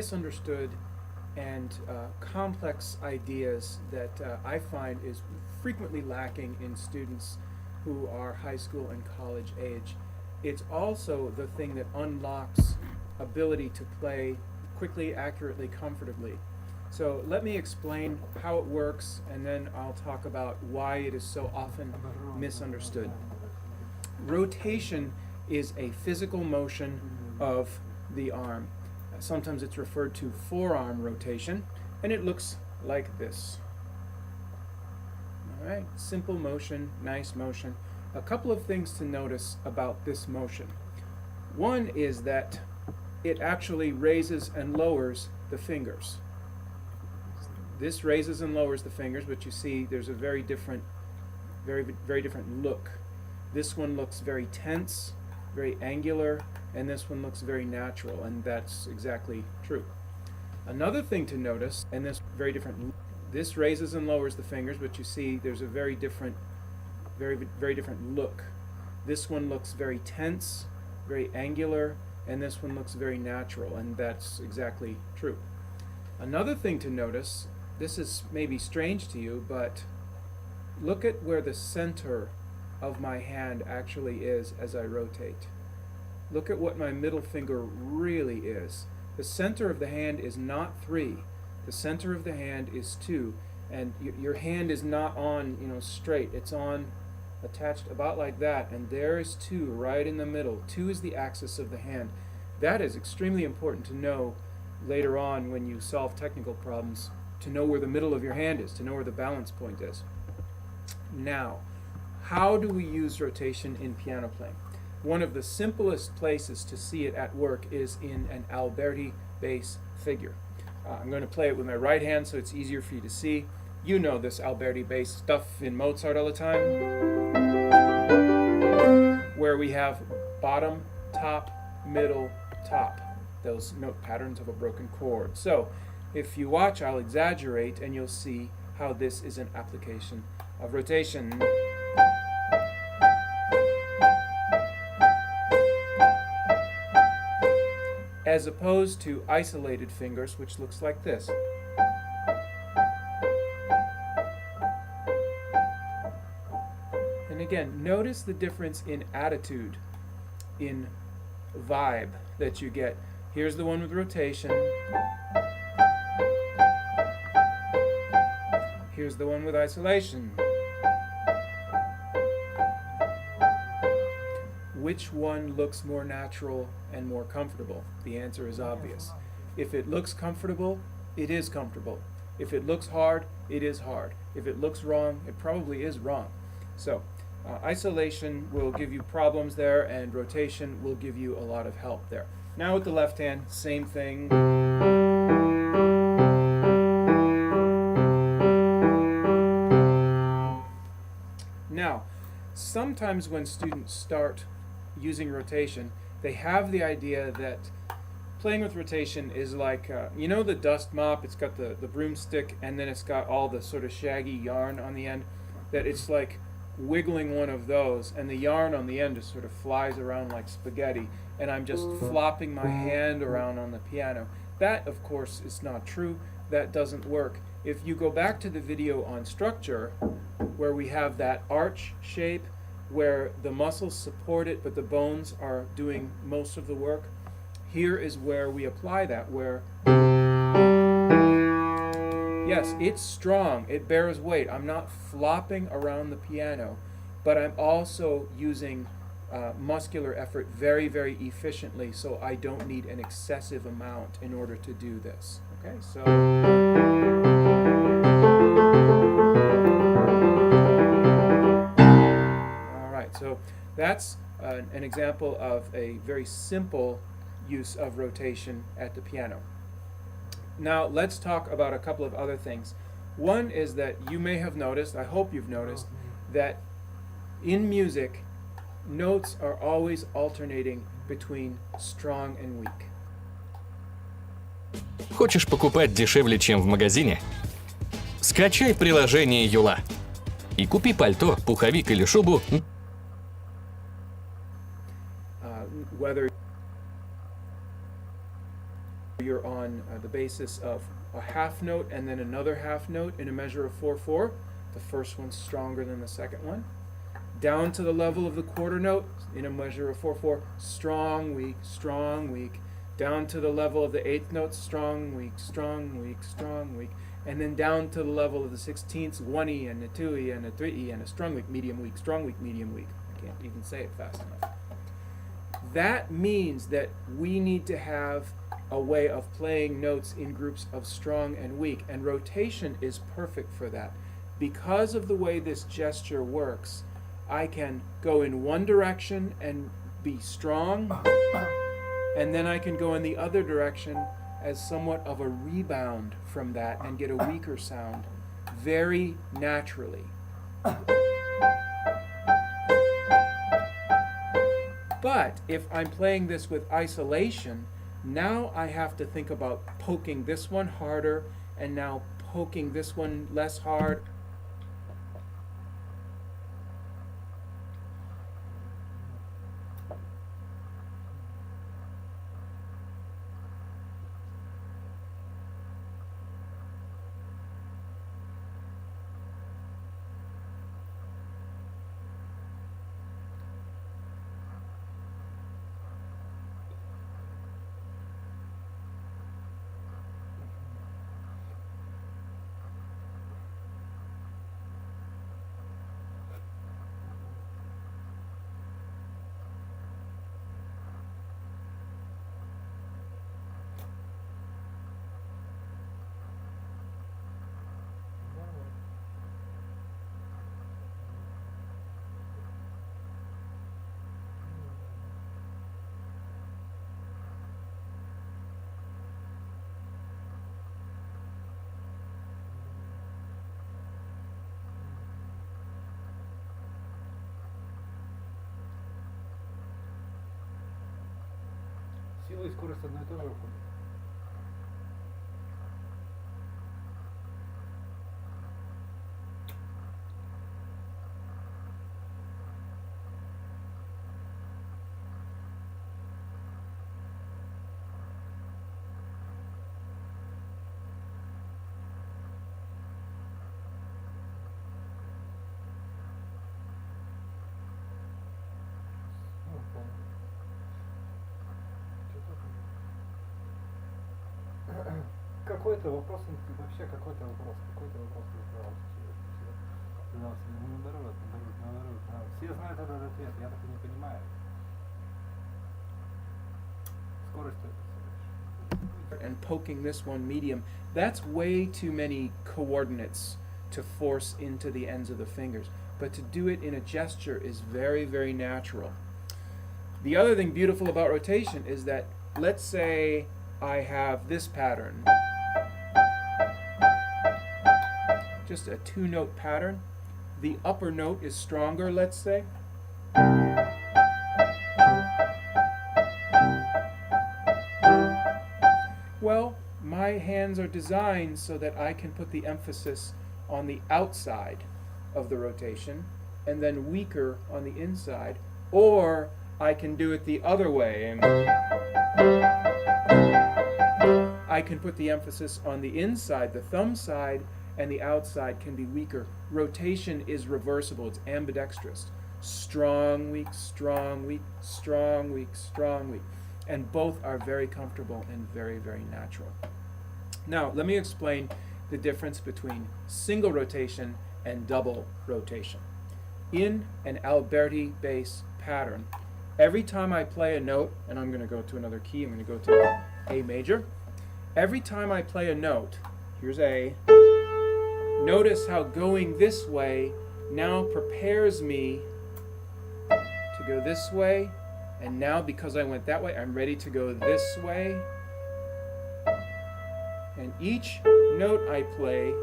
misunderstood and complex ideas that I find is frequently lacking in students who are high school and college age. It's also the thing that unlocks ability to play quickly, accurately, comfortably. So let me explain how it works, and then I'll talk about why it is so often misunderstood. Rotation is a physical motion of the arm. Sometimes it's referred to forearm rotation, and it looks like this. All right, simple motion, nice motion. A couple of things to notice about this motion. One is that it actually raises and lowers the fingers. This raises and lowers the fingers, but you see there's a very different look. This one looks very tense, very angular, and this one looks very natural, and that's exactly true. Another thing to notice, and this raises and lowers the fingers, but you see there's a very different look. This one looks very tense, very angular, and this one looks very natural, and that's exactly true. Another thing to notice, this is maybe strange to you, but look at where the center of my hand actually is as I rotate. Look at what my middle finger really is. The center of the hand is not 3. The center of the hand is 2, and your hand is not on, straight. It's on attached about like that, and there is 2 right in the middle. 2 is the axis of the hand. That is extremely important to know later on when you solve technical problems, to know where the middle of your hand is, to know where the balance point is. Now, how do we use rotation in piano playing? One of the simplest places to see it at work is in an Alberti bass figure. I'm going to play it with my right hand so it's easier for you to see. You know this Alberti bass stuff in Mozart all the time, where we have bottom, top, middle, top, those note patterns of a broken chord. So if you watch, I'll exaggerate, and you'll see how this is an application of rotation. As opposed to isolated fingers, which looks like this. And again, notice the difference in attitude, in vibe that you get. Here's the one with rotation. Here's the one with isolation. Which one looks more natural and more comfortable? The answer is obvious. If it looks comfortable, it is comfortable. If it looks hard, it is hard. If it looks wrong, it probably is wrong. So isolation will give you problems there, and rotation will give you a lot of help there. Now with the left hand, same thing. Now, sometimes when students start using rotation, they have the idea that playing with rotation is like, the dust mop, it's got the broomstick, and then it's got all the sort of shaggy yarn on the end, that it's like wiggling one of those, and the yarn on the end just sort of flies around like spaghetti, and I'm just flopping my hand around on the piano. That, of course, is not true. That doesn't work. If you go back to the video on structure, where we have that arch shape, where the muscles support it, but the bones are doing most of the work, here is where we apply that, where, yes, it's strong, it bears weight. I'm not flopping around the piano, but I'm also using muscular effort very, very efficiently, so I don't need an excessive amount in order to do this. Okay, so So that's an example of a very simple use of rotation at the piano. Now let's talk about a couple of other things. One is that you may have noticed, I hope you've noticed, that in music, notes are always alternating between strong and weak. Хочешь покупать дешевле, чем в магазине? Скачай приложение Юла и купи пальто, пуховик или шубу. Whether you're on the basis of a half note and then another half note in a measure of 4/4. The first one's stronger than the second one. Down to the level of the quarter note in a measure of 4/4, strong, weak, strong, weak. Down to the level of the eighth note, strong, weak, strong, weak, strong, weak. And then down to the level of the 16ths, 1E and a 2E and a 3E and a strong, weak, medium, weak, strong, weak, medium, weak. I can't even say it fast enough. That means that we need to have a way of playing notes in groups of strong and weak, and rotation is perfect for that. Because of the way this gesture works, I can go in one direction and be strong, and then I can go in the other direction as somewhat of a rebound from that and get a weaker sound very naturally. But if I'm playing this with isolation, now I have to think about poking this one harder and now poking this one less hard. Сила и скорость одно и то же выходит. Какой-то вопрос, вообще какой-то вопрос задавался. Наоборот. Все знают этот ответ, я так и не понимаю. Скорость это. And poking this one medium, that's way too many coordinates to force into the ends of the fingers. But to do it in a gesture is very, very natural. The other thing beautiful about rotation is that, let's say I have this pattern. Just a two-note pattern. The upper note is stronger, let's say. Well, my hands are designed so that I can put the emphasis on the outside of the rotation and then weaker on the inside, or I can do it the other way. I can put the emphasis on the inside, the thumb side, and the outside can be weaker. Rotation is reversible, it's ambidextrous. Strong, weak, strong, weak, strong, weak, strong, weak. And both are very comfortable and very, very natural. Now, let me explain the difference between single rotation and double rotation. In an Alberti bass pattern, every time I play a note, and I'm going to go to another key, I'm going to go to A major. Every time I play a note, here's A, notice how going this way now prepares me to go this way, and now because I went that way, I'm ready to go this way. And each note I play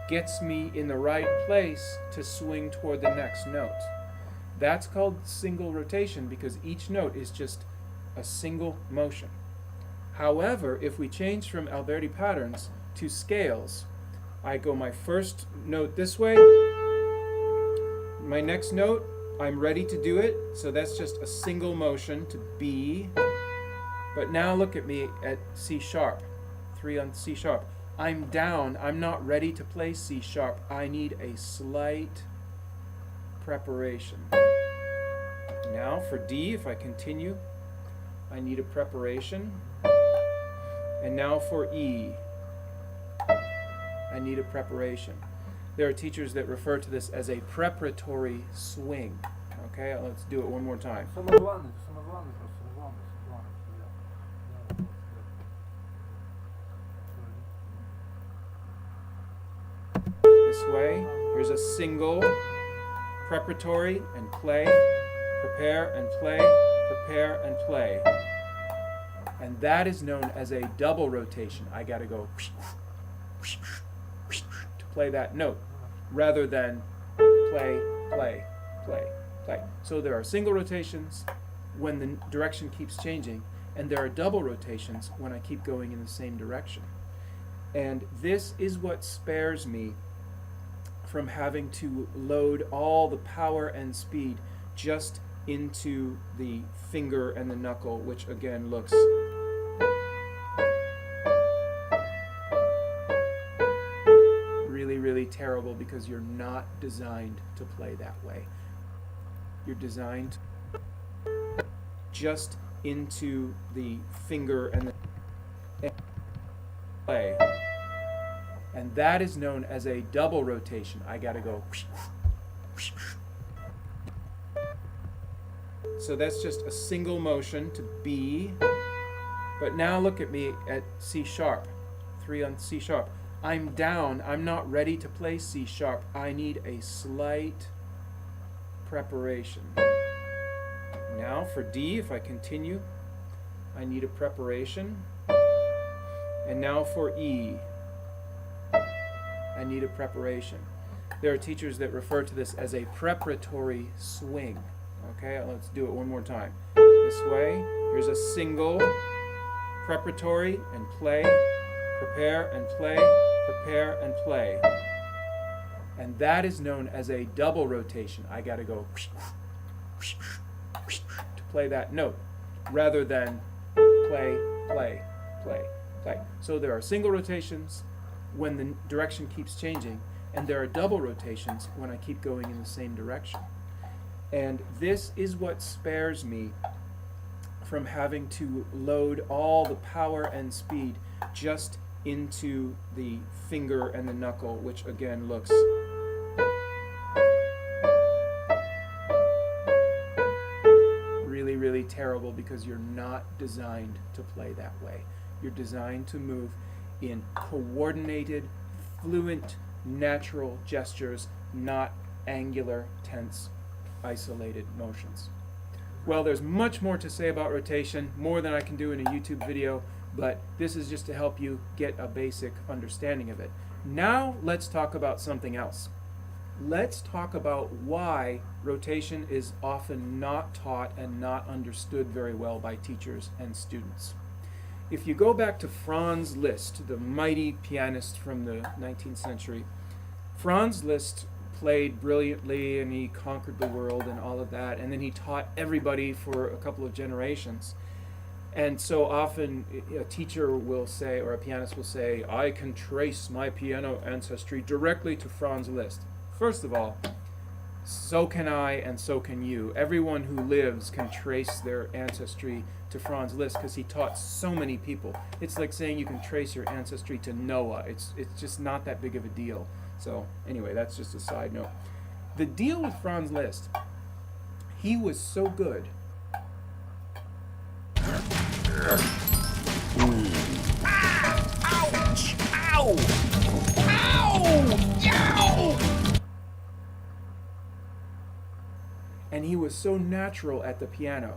gets me in the right place to swing toward the next note. That's called single rotation because each note is just a single motion. However, if we change from Alberti patterns to scales, I go my first note this way, my next note, I'm ready to do it, so that's just a single motion to B. But now look at me at C sharp. 3 on C sharp. I'm down, I'm not ready to play C sharp. I need a slight preparation. Now for D, if I continue, I need a preparation. And now for E, I need a preparation. There are teachers that refer to this as a preparatory swing. Okay, let's do it one more time. Самозванець, самозванець, самозванець, самозванець. This way, here's a single, preparatory and play, prepare and play, prepare and play. And that is known as a double rotation. I gotta go to play that note, rather than play, play, play, play. So there are single rotations when the direction keeps changing, and there are double rotations when I keep going in the same direction. And this is what spares me from having to load all the power and speed just into the finger and the knuckle, which again looks really terrible because you're not designed to play that way. You're designed just into the finger and the play. And that is known as a double rotation. I gotta go. So that's just a single motion to B. But now look at me at C sharp. 3 on C sharp. I'm down. I'm not ready to play C sharp. I need a slight preparation. Now for D, if I continue, I need a preparation. And now for E, I need a preparation. There are teachers that refer to this as a preparatory swing. Okay, let's do it one more time. This way, here's a single, preparatory and play, prepare and play, prepare and play. And that is known as a double rotation. I gotta go to play that note, rather than play, play, play, play. So there are single rotations when the direction keeps changing, and there are double rotations when I keep going in the same direction. And this is what spares me from having to load all the power and speed just into the finger and the knuckle, which again looks really terrible because you're not designed to play that way. You're designed to move in coordinated, fluent, natural gestures, not angular, tense, isolated motions. Well, there's much more to say about rotation, more than I can do in a YouTube video, but this is just to help you get a basic understanding of it. Now let's talk about something else. Let's talk about why rotation is often not taught and not understood very well by teachers and students. If you go back to Franz Liszt, the mighty pianist from the 19th century, Franz Liszt played brilliantly and he conquered the world and all of that, and then he taught everybody for a couple of generations. And so often a teacher will say, or a pianist will say, I can trace my piano ancestry directly to Franz Liszt. First of all, so can I and so can you. Everyone who lives can trace their ancestry to Franz Liszt because he taught so many people. It's like saying you can trace your ancestry to Noah. It's just not that big of a deal. So anyway, that's just a side note. The deal with Franz Liszt, he was so good. Ouch! Ow! Ow! Yow! And he was so natural at the piano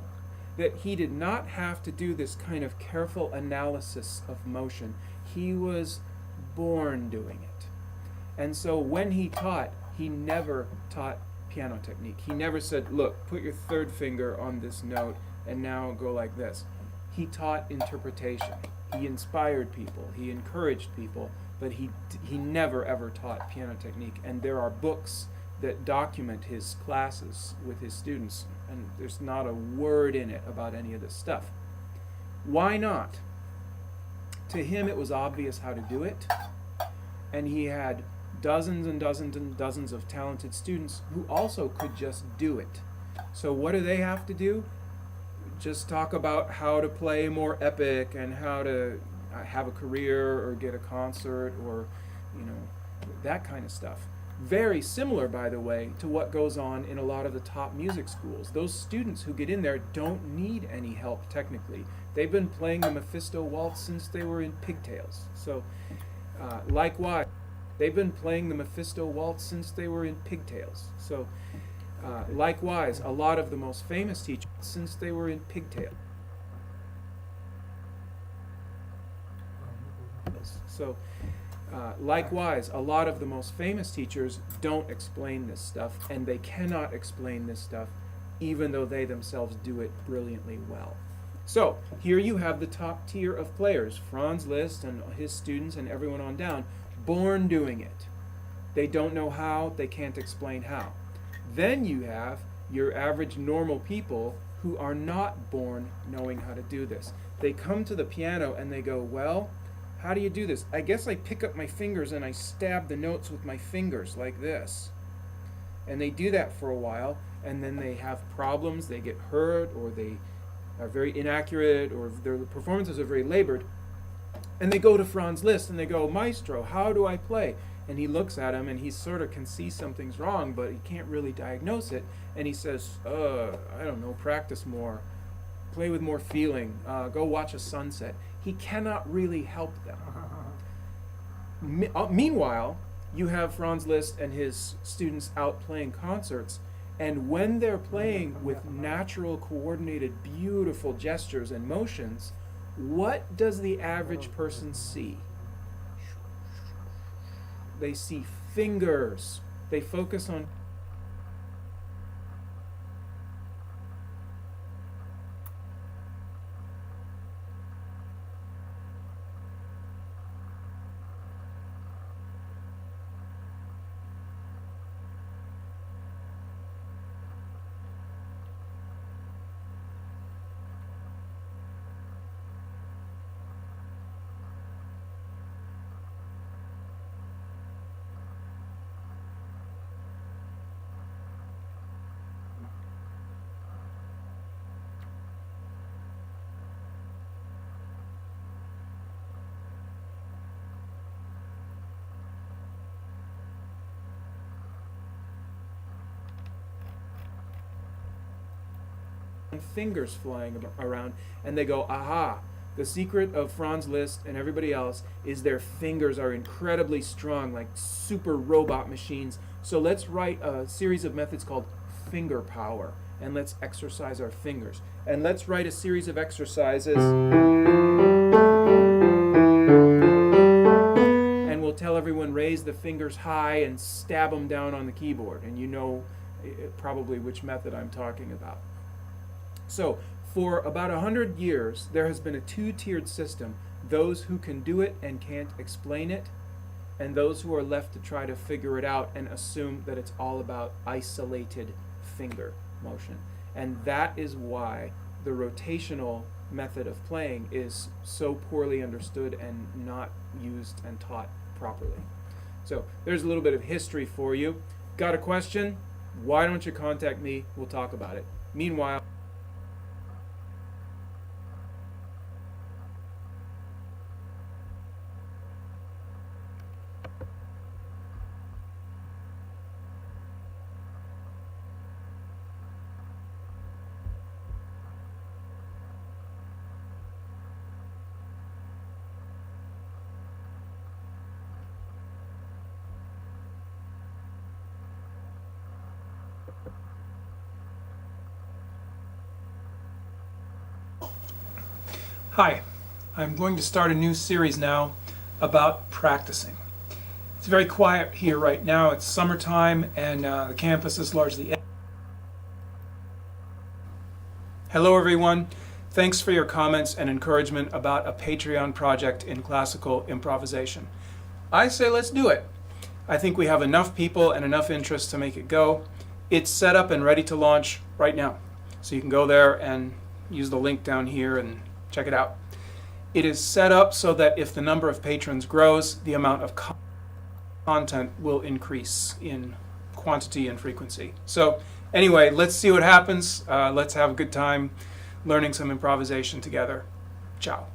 that he did not have to do this kind of careful analysis of motion. He was born doing it. And so when he taught, he never taught piano technique. He never said, look, put your third finger on this note and now go like this. He taught interpretation. He inspired people. He encouraged people, but he never ever taught piano technique. And there are books that document his classes with his students, and there's not a word in it about any of this stuff. Why not? to him it was obvious how to do it, and he had dozens and dozens and dozens of talented students who also could just do it. So what do they have to do? Just talk about how to play more epic and how to have a career or get a concert or, you know, that kind of stuff. Very similar, by the way, to what goes on in a lot of the top music schools. Those students who get in there don't need any help technically. They've been playing the Mephisto waltz since they were in pigtails. So, likewise, they've been playing the Mephisto waltz since they were in pigtails. So, likewise, a lot of the most famous teachers since they were in pigtails. So, likewise, a lot of the most famous teachers don't explain this stuff, and they cannot explain this stuff even though they themselves do it brilliantly well. So, here you have the top tier of players, Franz Liszt and his students and everyone on down, born doing it. They don't know how, they can't explain how. Then you have your average normal people who are not born knowing how to do this. They come to the piano and they go, well, how do you do this? I guess I pick up my fingers and I stab the notes with my fingers like this. And they do that for a while, and then they have problems, they get hurt, or they are very inaccurate, or their performances are very labored. And they go to Franz Liszt and they go, Maestro, how do I play? And he looks at him and he sort of can see something's wrong, but he can't really diagnose it. And he says, I don't know, practice more. Play with more feeling. Go watch a sunset. He cannot really help them. Meanwhile, you have Franz Liszt and his students out playing concerts, and when they're playing with natural, coordinated, beautiful gestures and motions, what does the average person see? They see fingers. They focus on fingers flying around, and they go, aha, the secret of Franz Liszt and everybody else is their fingers are incredibly strong, like super robot machines. So let's write a series of methods called finger power, and let's exercise our fingers. And let's write a series of exercises, and we'll tell everyone raise the fingers high and stab them down on the keyboard, and you know probably which method I'm talking about. So, for about 100 years, there has been a two-tiered system. Those who can do it and can't explain it, and those who are left to try to figure it out and assume that it's all about isolated finger motion. And that is why the rotational method of playing is so poorly understood and not used and taught properly. So, there's a little bit of history for you. Got a question? Why don't you contact me? We'll talk about it. Meanwhile, Hi, I'm going to start a new series now about practicing. It's very quiet here right now. It's summertime and the campus is largely empty. Hello everyone. Thanks for your comments and encouragement about a Patreon project in classical improvisation. I say let's do it. I think we have enough people and enough interest to make it go. It's set up and ready to launch right now. So you can go there and use the link down here and check it out. it is set up so that if the number of patrons grows, the amount of content will increase in quantity and frequency. So anyway, let's see what happens. Let's have a good time learning some improvisation together. Ciao.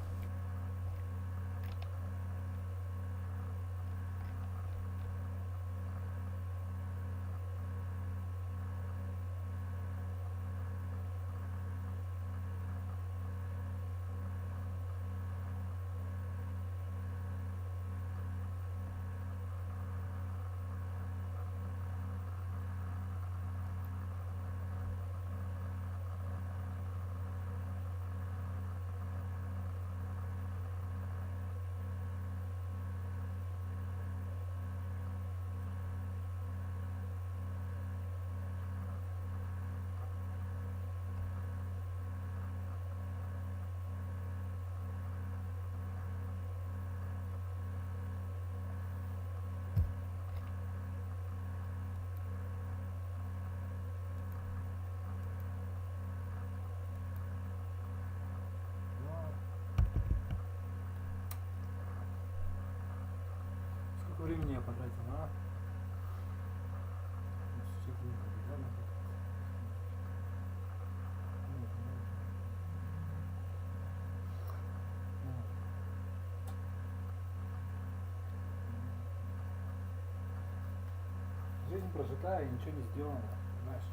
Сколько времени я потратил на... Жизнь прожита и ничего не сделано, знаешь.